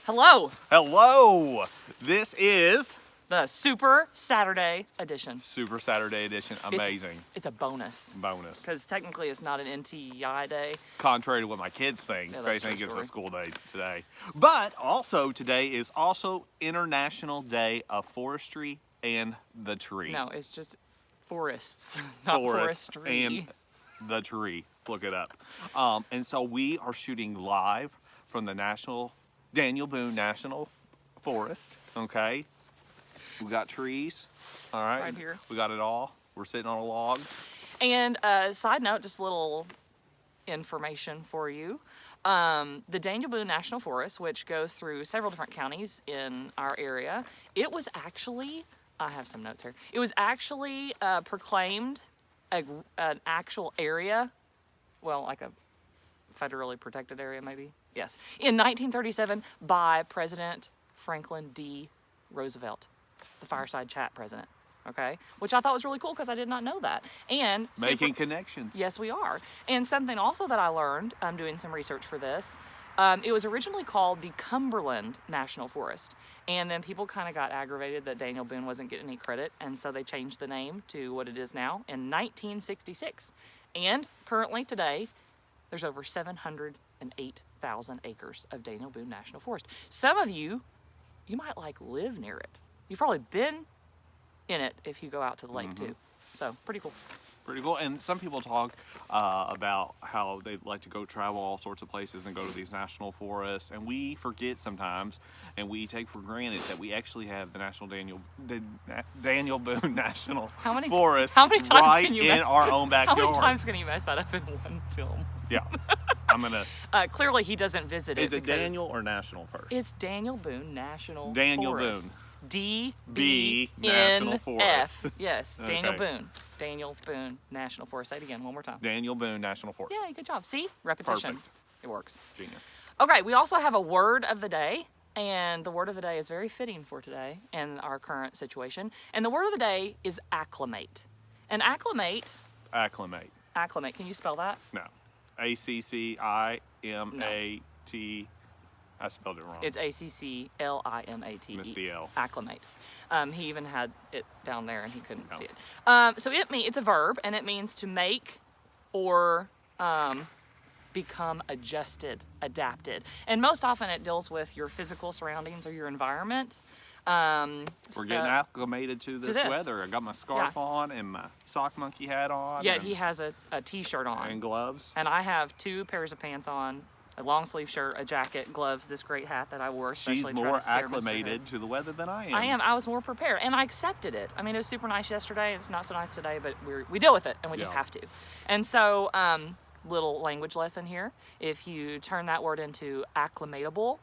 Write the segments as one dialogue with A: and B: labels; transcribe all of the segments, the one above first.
A: Hello!
B: Hello! This is
A: The Super Saturday edition.
B: Super Saturday edition. Amazing.
A: It's a bonus.
B: Bonus.
A: Because technically it's not an NTI day.
B: Contrary to what my kids think.
A: Yeah,
B: They
A: that's
B: think
A: true
B: it's
A: story.
B: a school day today. But also today is also International Day of Forestry and the Tree.
A: No, it's just forests, not forestry.
B: and the tree. Look it up. And so we are shooting live from the Daniel Boone National Forest. Okay. We got trees. All right.
A: Right here.
B: We got it all. We're sitting on a log.
A: And side note, just a little information for you. The Daniel Boone National Forest, which goes through several different counties in our area, it was actually, I have some notes here, it was actually proclaimed an actual area, well, like a federally protected area maybe, yes, in 1937 by President Franklin D. Roosevelt, the fireside chat president. Okay, which I thought was really cool because I did not know that. And
B: Making connections.
A: Yes, we are. And something also that I learned, I'm doing some research for this, it was originally called the Cumberland National Forest. And then people kind of got aggravated that Daniel Boone wasn't getting any credit, and so they changed the name to what it is now in 1966. And currently today, there's over 708,000 acres of Daniel Boone National Forest. Some of you might like live near it. You've probably been in it if you go out to the lake too. So pretty cool.
B: Pretty cool. And some people talk about how they like to go travel all sorts of places and go to these national forests. And we forget sometimes, and we take for granted that we actually have the Daniel Boone National Forest
A: how many times
B: right
A: can you
B: in our own backyard.
A: How many times can you mess that up in one film?
B: Yeah. I'm going to...
A: Clearly he doesn't visit it.
B: Is it Daniel or National first?
A: It's Daniel Boone National
B: Daniel
A: Forest.
B: Boone.
A: D-B-N-F.
B: National Forest.
A: Yes,
B: Okay.
A: Daniel Boone. Daniel Boone National Forest. Say it again, one more time.
B: Daniel Boone National Forest.
A: Yeah, good job. See? Repetition.
B: Perfect.
A: It works.
B: Genius.
A: Okay, we also have a word of the day, and the word of the day is very fitting for today and our current situation. And the word of the day is acclimate. And acclimate, can you spell that?
B: No. A-C-C-I-M-A-T. I spelled it wrong.
A: It's A-C-C-L-I-M-A-T-E.
B: Missed the L.
A: Acclimate. He even had it down there and he couldn't see it. So it's a verb, and it means to make or become adjusted, adapted. And most often it deals with your physical surroundings or your environment.
B: We're getting acclimated to this
A: this.
B: weather. I got my scarf on and my sock monkey hat on.
A: Yet he has a t-shirt on.
B: And gloves.
A: And I have 2 pairs of pants on, a long sleeve shirt, a jacket, gloves, this great hat that I wore.
B: She's more acclimated to the weather than I am.
A: I am. I was more prepared, and I accepted it. I mean, it was super nice yesterday. It's not so nice today, but we deal with it, and we just have to. And so, little language lesson here. If you turn that word into acclimatable,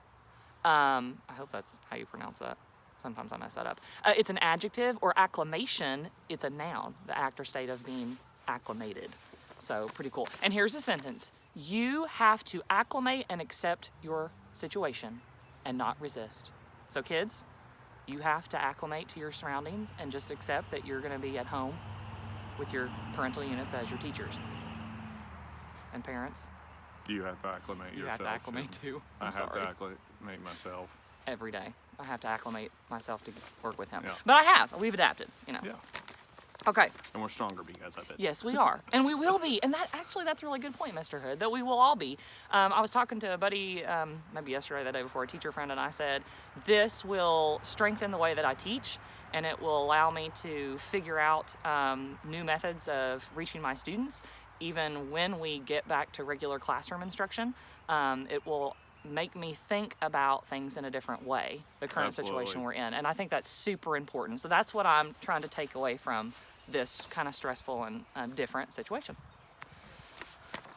A: I hope that's how you pronounce that. Sometimes I mess that up. It's an adjective, or acclimation, it's a noun, the act or state of being acclimated. So, pretty cool. And here's a sentence. You have to acclimate and accept your situation and not resist. So kids, you have to acclimate to your surroundings and just accept that you're going to be at home with your parental units as your teachers. And parents,
B: You have to acclimate yourself.
A: you have to acclimate too.
B: I
A: I'm
B: have
A: sorry.
B: to acclimate myself.
A: Every day. I have to acclimate myself to work with him.
B: Yeah.
A: But I have. We've adapted,
B: Yeah.
A: Okay.
B: And we're stronger because of it.
A: Yes, we are. And we will be. And that's a really good point, Mr. Hood, that we will all be. I was talking to a buddy, maybe yesterday, the day before, a teacher friend, and I said, this will strengthen the way that I teach, and it will allow me to figure out new methods of reaching my students. Even when we get back to regular classroom instruction, it will make me think about things in a different way, the current situation we're in. And I think that's super important. So that's what I'm trying to take away from this kind of stressful and different situation.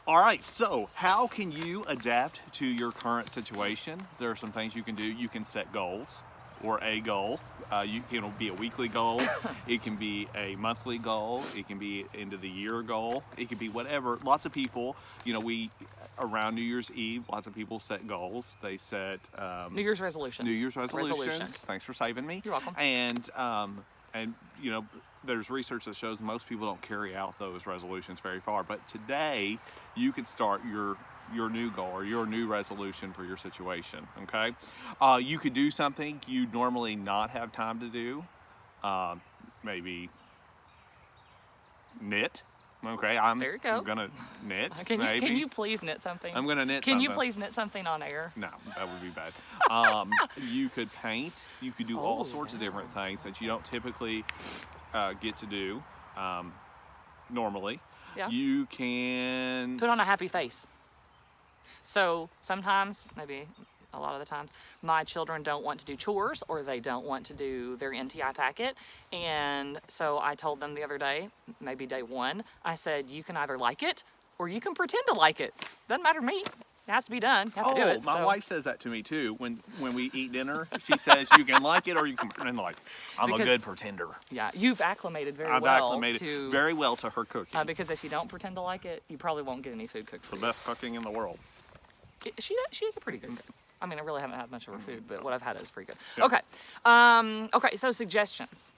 B: All right, so how can you adapt to your current situation? There are some things you can do. You can set goals, or a goal. It'll be a weekly goal. It can be a monthly goal. It can be end of the year goal. It can be whatever. Lots of people, around New Year's Eve, lots of people set goals. They set
A: New Year's resolutions.
B: Thanks for saving me.
A: You're welcome.
B: And there's research that shows most people don't carry out those resolutions very far. But today, you can start your your new goal or your new resolution for your situation. Okay, you could do something you'd normally not have time to do. Maybe knit. Okay,
A: There you go.
B: gonna knit.
A: Can
B: maybe.
A: you please knit something?
B: I'm gonna knit
A: Can
B: something.
A: you please knit something on air?
B: No, that would be bad. You could paint. You could do all sorts of different things that you don't typically get to do normally.
A: Yeah.
B: You can
A: Put on a happy face. So sometimes, maybe a lot of the times, my children don't want to do chores or they don't want to do their NTI packet. And so I told them the other day, maybe day one, I said, you can either like it or you can pretend to like it. Doesn't matter to me. It has to be done. You have to do it.
B: My wife says that to me too. When we eat dinner, she says you can like it or you can pretend to like it. I'm a good pretender.
A: Yeah, you've acclimated very
B: I've
A: well
B: acclimated
A: to
B: very well to her cooking.
A: because if you don't pretend to like it, you probably won't get any food cooked
B: It's
A: for
B: the
A: you.
B: best cooking in the world.
A: She is a pretty good cook. I mean, I really haven't had much of her food, but what I've had is pretty good.
B: Yeah.
A: Okay. Okay, so suggestions.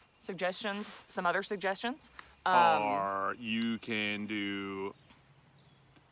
A: Some other suggestions.
B: Or you can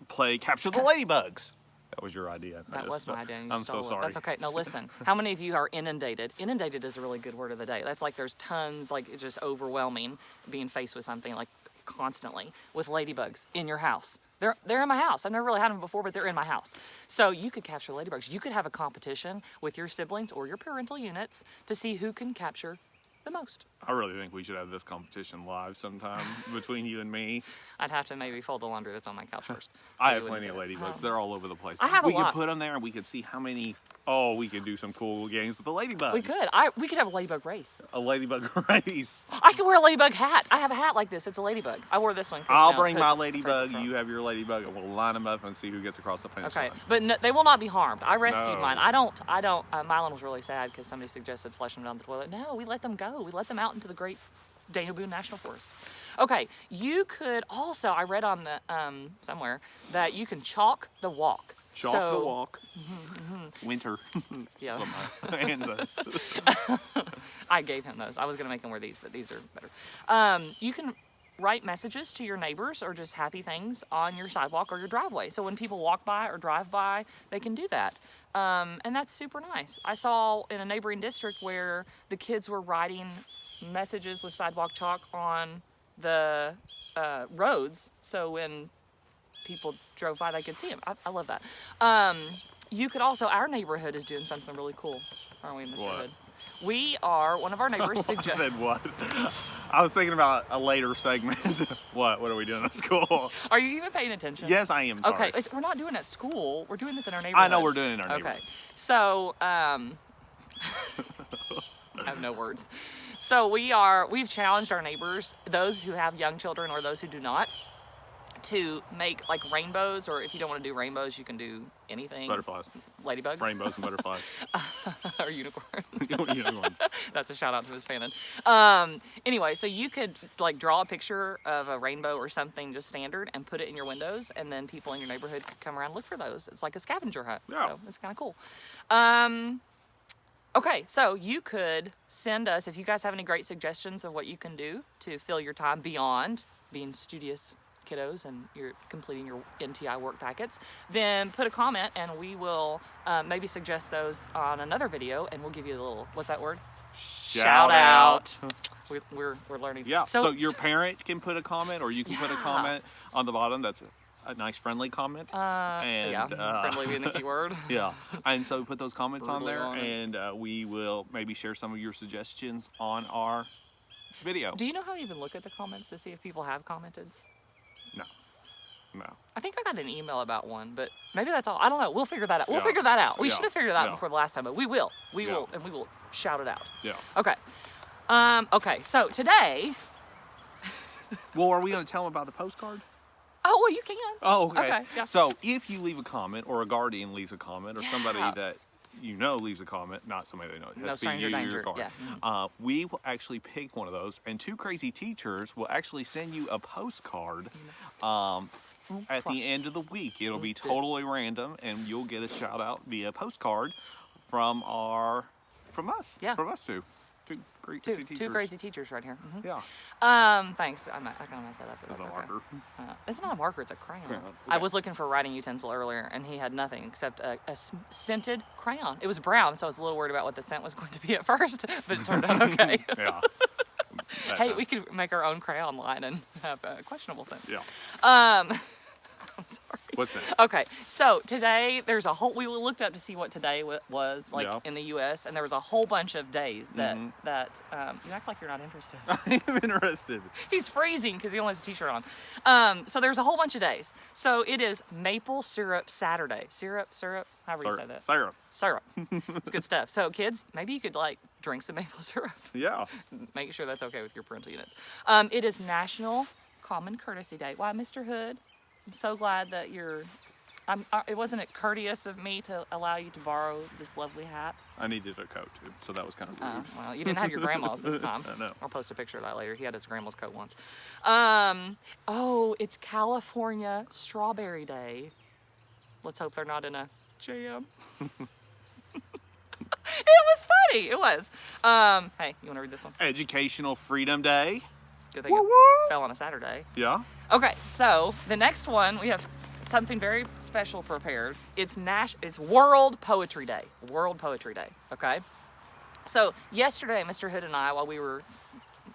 B: play Capture the Ladybugs. That was your idea.
A: That was my idea. And you
B: I'm
A: stole
B: so
A: it.
B: sorry.
A: That's okay. Now listen. How many of you are inundated? Inundated is a really good word of the day. That's like there's tons, like it's just overwhelming being faced with something like constantly with ladybugs in your house. They're in my house. I've never really had them before, but they're in my house. So you could capture ladybugs. You could have a competition with your siblings or your parental units to see who can capture the most.
B: I really think we should have this competition live sometime between you and me.
A: I'd have to maybe fold the laundry that's on my couch first.
B: I
A: so
B: have
A: you wouldn't
B: plenty of
A: see it.
B: ladybugs. They're all over the place.
A: I have a
B: we
A: lot.
B: could put them there and we could see how many. Oh, we could do some cool games with the ladybugs.
A: We could. We could have a ladybug race.
B: A ladybug race.
A: I could wear a ladybug hat. I have a hat like this. It's a ladybug. I wore this one.
B: I'll bring my ladybug. You have your ladybug, and we'll line them up and see who gets across the finish
A: Okay,
B: line.
A: but no, they will not be harmed. I rescued
B: No.
A: mine. I don't. Mylon was really sad because somebody suggested flushing them down the toilet. No, we let them go. We let them out into the great Daniel Boone National Forest. Okay, you could also. I read on the somewhere that you can chalk the walk.
B: Chalk the walk. Winter.
A: Yeah.
B: And,
A: I gave him those. I was gonna make him wear these, but these are better. You can write messages to your neighbors or just happy things on your sidewalk or your driveway. So when people walk by or drive by, they can do that. And that's super nice. I saw in a neighboring district where the kids were writing messages with sidewalk chalk on the roads. So when people drove by, they could see them. I love that. You could also, our neighborhood is doing something really cool, aren't we, Mr.
B: What?
A: Hood? We are, one of our neighbors
B: I
A: suggested.
B: said what? I was thinking about a later segment. What are we doing at school?
A: Are you even paying attention?
B: Yes, I am. Sorry.
A: Okay, we're not doing it at school. We're doing this in our neighborhood.
B: I know we're doing it in our neighborhood.
A: Okay, so I have no words. So we've challenged our neighbors, those who have young children or those who do not, to make like rainbows, or if you don't want to do rainbows, you can do anything.
B: Butterflies.
A: Ladybugs.
B: Rainbows and butterflies.
A: Or unicorns.
B: Unicorns.
A: That's a shout out to Miss Fannin. Anyway, so you could like draw a picture of a rainbow or something just standard and put it in your windows, and then people in your neighborhood could come around and look for those. It's like a scavenger hunt.
B: Yeah.
A: So it's kind of cool. Okay, so you could send us, if you guys have any great suggestions of what you can do to fill your time beyond being studious kiddos and you're completing your NTI work packets, then put a comment and we will maybe suggest those on another video, and we'll give you a little, what's that word?
B: Shout out.
A: We're learning.
B: Yeah, so your parent can put a comment, or you can put a comment on the bottom. That's a nice friendly comment.
A: Friendly being the key word.
B: Yeah, and so put those comments on
A: Brutally
B: there,
A: honest.
B: and we will maybe share some of your suggestions on our video.
A: Do you know how to even look at the comments to see if people have commented?
B: No.
A: I think I got an email about one, but maybe that's all. I don't know. We'll figure that out. We'll
B: Yeah.
A: figure that out. We
B: Yeah.
A: should have figured it out
B: Yeah.
A: before the last time, but we will. We
B: Yeah.
A: will, and we will shout it out.
B: Yeah.
A: Okay. Okay, so today...
B: Well, are we going to tell them about the postcard?
A: Oh, well, you can.
B: Oh, okay.
A: Okay, yeah.
B: So if you leave a comment, or a guardian leaves a comment, or somebody
A: Yeah.
B: that you know leaves a comment, not somebody they know, it
A: No
B: has to be
A: stranger
B: you,
A: danger,
B: your guardian.
A: yeah.
B: We will actually pick one of those, and two crazy teachers will actually send you a postcard at the end of the week. It'll be totally random, and you'll get a shout out via postcard from us.
A: Yeah.
B: From us two. Two crazy
A: Two
B: teachers.
A: crazy teachers right here. Mm-hmm.
B: Yeah.
A: Thanks. I kind of messed that up. But
B: It's
A: that's
B: a
A: okay.
B: marker.
A: It's not a marker. It's a crayon.
B: Crayon,
A: I
B: okay.
A: was looking for a writing utensil earlier, and he had nothing except a scented crayon. It was brown, so I was a little worried about what the scent was going to be at first, but it turned out okay.
B: Yeah.
A: Hey, we could make our own crayon line and have a questionable scent.
B: Yeah.
A: I'm sorry.
B: What's next?
A: Okay, so today there's a whole. We looked up to see what today was like
B: Yeah.
A: in the U.S. and there was a whole bunch of days that you act like you're not interested.
B: I am interested.
A: He's freezing because he only has a t-shirt on. So there's a whole bunch of days. So it is Maple Syrup Saturday. Syrup, however you say that.
B: Syrup.
A: Syrup. It's good stuff. So kids, maybe you could like drink some maple syrup.
B: Yeah.
A: Make sure that's okay with your parental units. It is National Common Courtesy Day. Why, Mr. Hood? I'm so glad that it wasn't it courteous of me to allow you to borrow this lovely hat?
B: I needed a coat too, so that was kind of rude.
A: Well, you didn't have your grandma's this time.
B: I know.
A: I'll post a picture of that later. He had his grandma's coat once. It's California Strawberry Day. Let's hope they're not in a jam. It was funny. It was. Hey, you want to read this one?
B: Educational Freedom Day.
A: Good thing
B: Woo
A: it
B: woo.
A: fell on a Saturday.
B: Yeah.
A: Okay, so the next one we have something very special prepared. It's World Poetry Day. World Poetry Day. Okay. So yesterday, Mr. Hood and I, while we were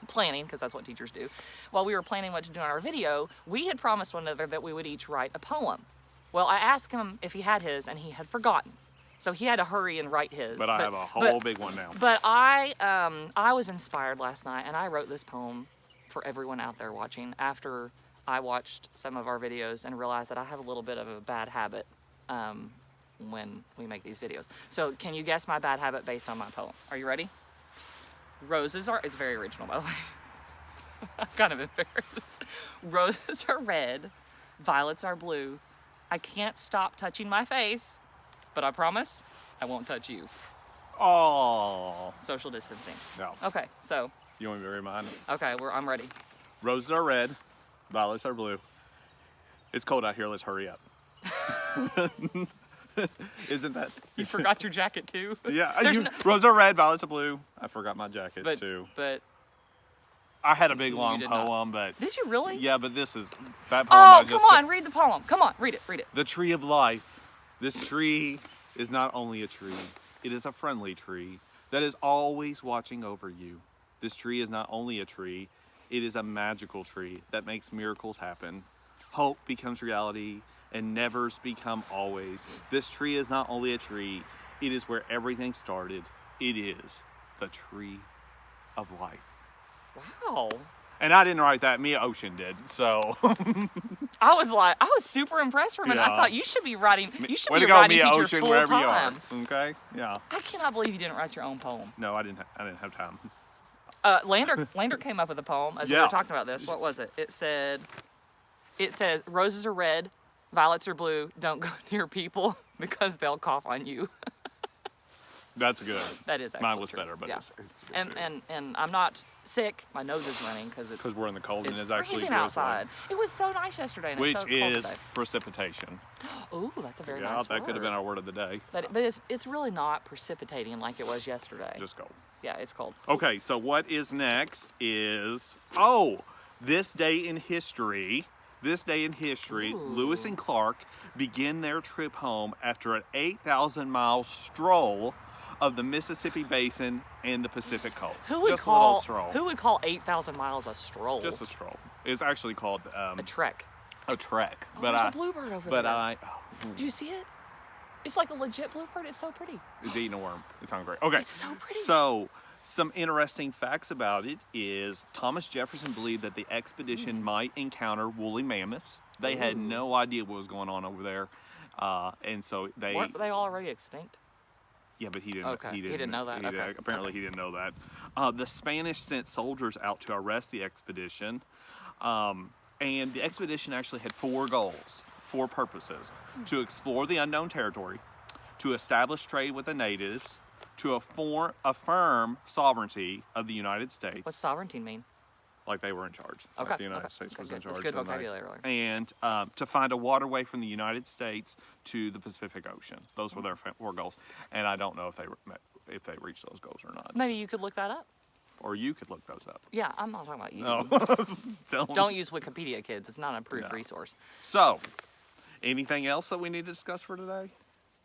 A: planning, because that's what teachers do, while we were planning what to do on our video, we had promised one another that we would each write a poem. Well, I asked him if he had his, and he had forgotten. So he had to hurry and write his.
B: But I have a whole big one now.
A: But I was inspired last night, and I wrote this poem for everyone out there watching after I watched some of our videos and realized that I have a little bit of a bad habit when we make these videos. So can you guess my bad habit based on my poem? Are you ready? It's very original, by the way. I'm kind of embarrassed. Roses are red, violets are blue. I can't stop touching my face, but I promise I won't touch you.
B: Oh.
A: Social distancing.
B: No.
A: Okay, so,
B: You want me to remind him?
A: okay, I'm ready.
B: Roses are red, violets are blue. It's cold out here. Let's hurry up. Isn't that?
A: You forgot your jacket too?
B: Yeah.
A: There's
B: Roses are red, violets are blue. I forgot my jacket too.
A: But
B: I had a big long
A: did not.
B: poem, but
A: did you really?
B: yeah, but that poem.
A: Oh, come on, read the poem. Come on, read it.
B: The tree of life. This tree is not only a tree, it is a friendly tree that is always watching over you. This tree is not only a tree, it is a magical tree that makes miracles happen. Hope becomes reality and nevers become always. This tree is not only a tree, it is where everything started. It is the tree of life.
A: Wow.
B: And I didn't write that, Mia Ocean did, so.
A: I was super impressed for a minute. I
B: Yeah.
A: thought you should be writing. You should
B: Way
A: be
B: to
A: a
B: go,
A: writing
B: Mia
A: teacher
B: Ocean,
A: full
B: wherever you are.
A: time.
B: Okay, yeah.
A: I cannot believe you didn't write your own poem.
B: No, I didn't have time.
A: Lander came up with a poem as we
B: Yeah.
A: were talking about this. What was it? It says roses are red, violets are blue. Don't go near people because they'll cough on you.
B: That's good.
A: That is actually
B: Mine was
A: true.
B: better, but
A: yeah.
B: it's good too.
A: And I'm not sick. My nose is running because
B: We're in the cold and it's actually
A: freezing
B: drizzling.
A: outside. It was so nice yesterday. And
B: Which
A: it's so cold
B: is
A: today.
B: precipitation.
A: Ooh, that's a very
B: Yeah,
A: nice
B: that could have been
A: word.
B: our word of the day.
A: But it's really not precipitating like it was yesterday.
B: Just go.
A: Yeah, it's cold.
B: Okay, so what is next is this day in history. This day in history,
A: Ooh.
B: Lewis and Clark begin their trip home after an 8,000-mile stroll of the Mississippi Basin and the Pacific coast.
A: Who would
B: Just a little
A: call
B: stroll.
A: 8,000 miles a stroll?
B: Just a stroll. It's actually called
A: a trek.
B: a trek.
A: Oh,
B: But
A: there's a bluebird over there. Did you see it? It's like a legit bluebird. It's so pretty.
B: It's eating a worm. It's hungry. Okay.
A: It's so pretty.
B: So, some interesting facts about it is Thomas Jefferson believed that the expedition might encounter woolly mammoths. They had no idea what was going on over there, and so they.
A: Weren't they already extinct?
B: Yeah, but he didn't.
A: Okay, he didn't know that. Okay.
B: Apparently, he didn't know that. The Spanish sent soldiers out to arrest the expedition, and the expedition actually had 4 goals, 4 purposes: to explore the unknown territory, to establish trade with the natives, to affirm sovereignty of the United States.
A: What's sovereignty mean?
B: Like they were in charge.
A: Okay.
B: Like the United
A: Okay.
B: States
A: Okay,
B: was in
A: good.
B: charge.
A: That's good
B: and
A: vocabulary.
B: And to find a waterway from the United States to the Pacific Ocean. Those were their 4 goals. And I don't know if they reached those goals or not.
A: Maybe you could look that up.
B: or you could look those up.
A: Yeah, I'm not talking about you.
B: No.
A: Don't use Wikipedia, kids. It's not an approved resource.
B: So, anything else that we need to discuss for today?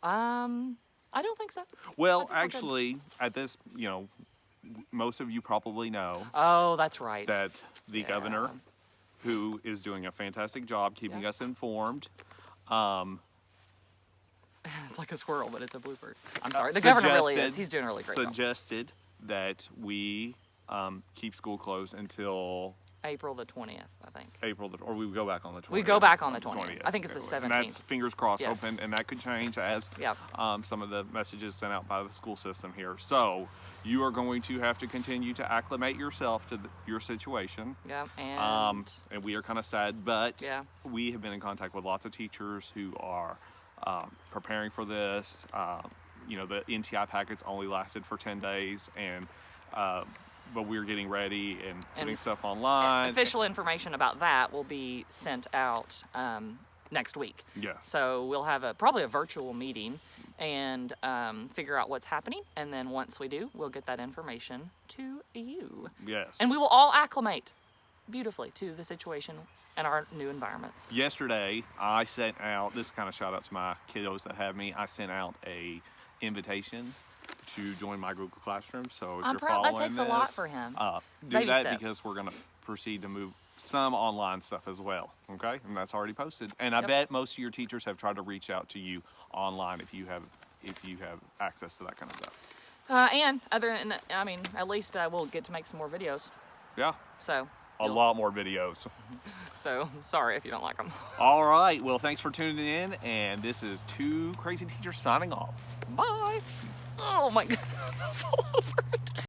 A: I don't think so.
B: Well, actually, at this, most of you probably know
A: Oh, that's right.
B: that the governor, who is doing a fantastic job keeping us informed,
A: It's like a squirrel, but it's a bluebird. I'm sorry. The governor really is. He's doing a really great job.
B: Suggested that we keep school closed until
A: April the 20th, I think.
B: or we go back on the 20th.
A: We go back on the 20th. I think it's the 17th.
B: And that's fingers crossed,
A: Yes.
B: open, and that could change as
A: Yep.
B: some of the messages sent out by the school system here. So you are going to have to continue to acclimate yourself to your situation.
A: Yeah, and
B: we are kind of sad, but
A: Yeah.
B: we have been in contact with lots of teachers who are preparing for this. The NTI packets only lasted for 10 days, and but we're getting ready and putting stuff online.
A: Official information about that will be sent out next week.
B: Yes.
A: So we'll have probably a virtual meeting and figure out what's happening. And then once we do, we'll get that information to you.
B: Yes.
A: And we will all acclimate beautifully to the situation and our new environments.
B: Yesterday, I sent out, this kind of shout out to my kiddos that have me, I sent out a invitation to join my Google Classroom. So if
A: I'm
B: you're
A: proud.
B: following
A: That takes
B: this,
A: a lot for him.
B: do
A: Baby
B: that
A: steps.
B: because we're going to proceed to move some online stuff as well. Okay, and that's already posted. And I
A: Yep.
B: bet most of your teachers have tried to reach out to you online if you have access to that kind of stuff.
A: And at least we'll get to make some more videos.
B: Yeah,
A: So
B: a lot more videos.
A: So sorry if you don't like them.
B: All right, well, thanks for tuning in, and this is Two Crazy Teachers signing off.
A: Bye. Oh my God.